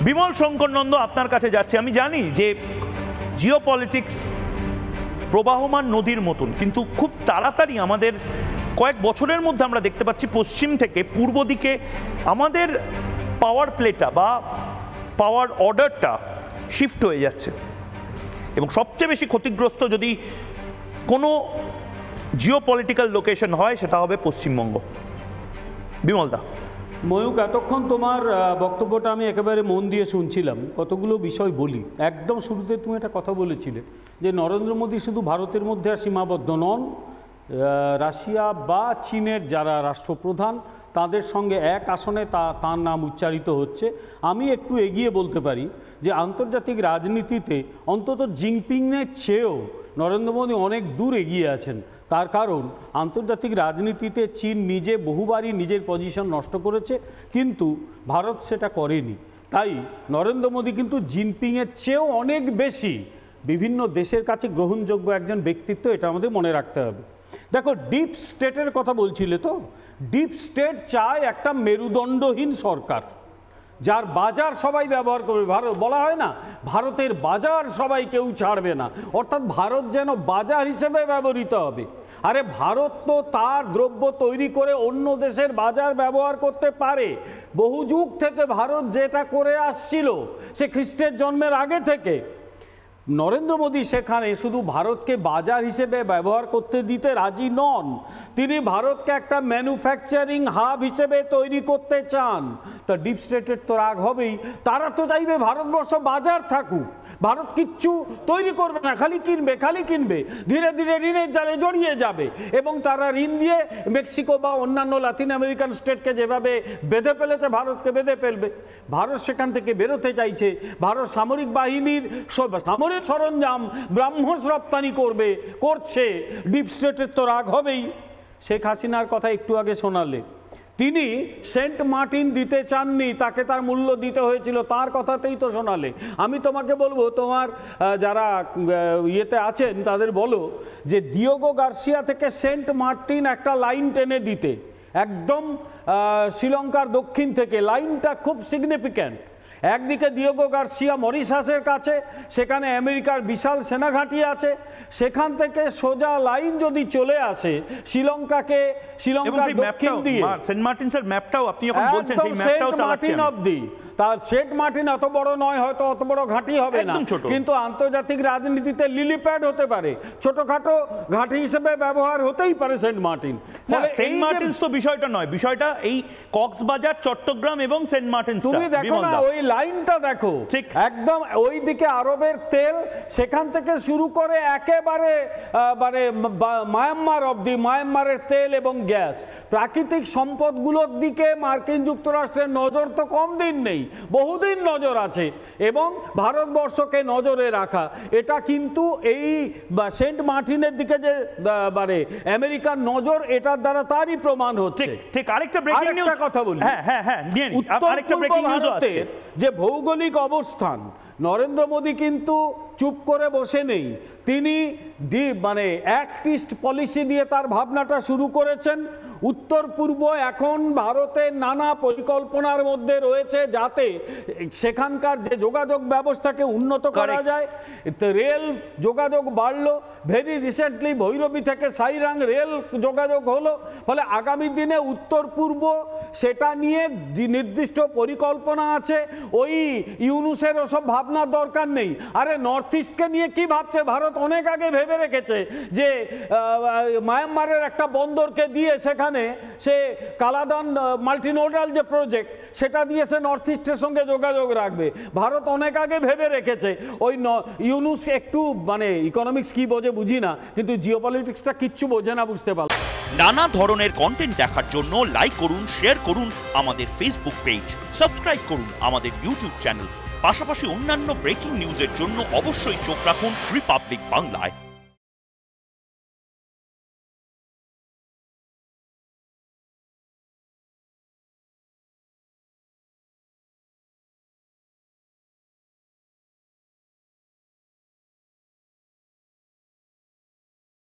বিমল শঙ্কর নন্দ, আপনার কাছে যাচ্ছে। আমি জানি যে জিও পলিটিক্স প্রবাহমান নদীর মতন, কিন্তু খুব তাড়াতাড়ি আমাদের কয়েক বছরের মধ্যে আমরা দেখতে পাচ্ছি পশ্চিম থেকে পূর্ব দিকে আমাদের পাওয়ার প্লেটা বা পাওয়ার অর্ডারটা শিফট হয়ে যাচ্ছে, এবং সবচেয়ে বেশি ক্ষতিগ্রস্ত যদি কোনো জিও পলিটিক্যাল লোকেশন হয় সেটা হবে পশ্চিমবঙ্গ। বিমলদা। ময়ূক, এতক্ষণ তোমার বক্তব্যটা আমি একেবারে মন দিয়ে শুনছিলাম। কতগুলো বিষয় বলি। একদম শুরুতে তুমি একটা কথা বলেছিলে যে নরেন্দ্র মোদী শুধু ভারতের মধ্যে আর সীমাবদ্ধ নন, রাশিয়া বা চীনের যারা রাষ্ট্রপ্রধান তাদের সঙ্গে এক আসনে তার নাম উচ্চারিত হচ্ছে। আমি একটু এগিয়ে বলতে পারি যে আন্তর্জাতিক রাজনীতিতে অন্তত জিনপিংয়ের চেয়েও নরেন্দ্র মোদী অনেক দূর এগিয়ে আছেন। তার কারণ আন্তর্জাতিক রাজনীতিতে চীন নিজে বহুবারই নিজের পজিশন নষ্ট করেছে, কিন্তু ভারত সেটা করেনি। তাই নরেন্দ্র মোদী কিন্তু জিনপিংয়ের চেয়েও অনেক বেশি বিভিন্ন দেশের কাছে গ্রহণযোগ্য একজন ব্যক্তিত্ব, এটা আমাদের মনে রাখতে হবে। দেখো, ডিপ স্টেটের কথা বলছিলে তো, ডিপ স্টেট চায় একটা মেরুদণ্ডহীন সরকার যার বাজার সবাই ব্যবহার করবে। ভারত বলা হয় না, ভারতের বাজার সবাই কেউ ছাড়বে না, অর্থাৎ ভারত যেন বাজার হিসেবে ব্যবহৃত হবে। আরে ভারত তো তার দ্রব্য তৈরি করে অন্য দেশের বাজার ব্যবহার করতে পারে। বহু যুগ থেকে ভারত যেটা করে আসছিল, সে খ্রিস্টের জন্মের আগে থেকে। নরেন্দ্র মোদী সেখানে শুধু ভারতকে বাজার হিসেবে ব্যবহার করতে দিতে রাজি নন, তিনি ভারতকে একটা ম্যানুফ্যাকচারিং হাব হিসেবে তৈরি করতে চান। তা ডিপ স্টেটের তো রাগ হবেই, তারা তো চাইবে ভারতবর্ষ বাজার থাকুক, ভারত কিচ্ছু তৈরি করবে না, খালি কিনবে, ধীরে ধীরে ঋণের জালে জড়িয়ে যাবে, এবং তারা ঋণ দিয়ে মেক্সিকো বা অন্যান্য লাতিন আমেরিকান স্টেটকে যেভাবে বেঁধে ফেলেছে ভারতকে বেঁধে ফেলবে। ভারত সেখান থেকে বেরোতে চাইছে। ভারত সামরিক বাহিনীর সামরিক সরঞ্জাম ব্রাহ্মস রপ্তানি করছে। ডিপ স্টেটের তো রাগ হবেই। শেখ হাসিনার কথা একটু আগে শোনালে, তিনি সেন্ট মার্টিন দিতে চাননি, তাকে তার মূল্য দিতে হয়েছিল, তার কথাতেই তো শোনালে। আমি তোমাকে বলবো, তোমার যারা ইয়েতে আছেন তাদের বলো যে ডিয়েগো গার্সিয়া থেকে সেন্ট মার্টিন একটা লাইন টেনে দিতে, একদম শ্রীলঙ্কার দক্ষিণ থেকে। লাইনটা খুব সিগনিফিক্যান্ট। একদিকে ডিয়েগো গার্সিয়া মরিশাসের কাছে, সেখানে আমেরিকার বিশাল সেনাঘাঁটি আছে, সেখান থেকে সোজা লাইন যদি চলে আসে শ্রীলঙ্কার দক্ষিণ দিয়ে, সেন্ট মার্টিনসের ম্যাপটাও আপনি যখন বলছেন সেই ম্যাপটাও চালাচ্ছেন অবধি। তার সেন্ট মার্টিন এত বড় নয়, হয়তো অত বড় ঘাঁটি হবে না, কিন্তু আন্তর্জাতিক রাজনীতিতে লিলিপ্যাড হতে পারে, ছোটখাটো ঘাঁটি হিসেবে ব্যবহার হতেই পারে সেন্ট মার্টিন। সেন্ট মার্টিনস তো বিষয়টা নয়, বিষয়টা এই কক্সবাজার, চট্টগ্রাম এবং সেন্ট মার্টিনস। তুমি দেখো না, ওই লাইনটা দেখো, একদম ওই দিকে আরবের তেল, সেখান থেকে শুরু করে একেবারে মানে মায়ানমার অবধি, মায়ানমারের তেল এবং গ্যাস, প্রাকৃতিক সম্পদগুলোর দিকে মার্কিন যুক্তরাষ্ট্রের নজর তো কম দিন নেই, বহুদিন নজর আছে, এবং ভারতবর্ষকে নজরে রাখা। এটা কিন্তু এই সেন্ট মার্টিনের দিকে যে মানে আমেরিকার নজর, এটার দ্বারা তারই প্রমাণ হচ্ছে। ঠিক। আরেকটা ব্রেকিং নিউজ কথা বলি। ভারতের যে ভৌগোলিক অবস্থান, নরেন্দ্র মোদী কিন্তু চুপ করে বসে নেই। তিনি মানে অ্যাক্ট ইস্ট পলিসি দিয়ে তার ভাবনাটা শুরু করেছেন। উত্তর পূর্ব এখন ভারতের নানা পরিকল্পনার মধ্যে রয়েছে, যাতে সেখানকার যে যোগাযোগ ব্যবস্থাকে উন্নত করা যায়। রেল যোগাযোগ বাড়লো, ভেরি রিসেন্টলি ভৈরবী থেকে সাইরাং রেল যোগাযোগ হলো। ফলে আগামী দিনে উত্তর পূর্ব সেটা নিয়ে নির্দিষ্ট পরিকল্পনা আছে। ওই ইউনুসের ওসব ভাবনার দরকার নেই। আরে নর্থ ইস্টকে নিয়ে কি ভাবছে ভারত? অনেক আগে ভেবে রেখেছে যে মায়ানমারের একটা বন্দরকে দিয়ে সেখানে সে কালাদান মাল্টিনোডাল যে প্রজেক্ট, সেটা দিয়ে সে নর্থ ইস্টের সঙ্গে যোগাযোগ রাখবে। ভারত অনেক আগে ভেবে রেখেছে। ওই ইউনুস একটু মানে ইকোনমিক্স কি বোঝে বুঝি না, কিন্তু জিওপলিটিক্সটা কিচ্ছু বোঝে না, বুঝতে পারল। নানা ধরনের কন্টেন্ট দেখার জন্য লাইক করুন, শেয়ার করুন আমাদের ফেসবুক পেজ, সাবস্ক্রাইব করুন আমাদের ইউটিউব চ্যানেল। পাশাপাশি অন্যান্য ব্রেকিং নিউজের জন্য অবশ্যই চোখ রাখুন রিপাবলিক বাংলায়।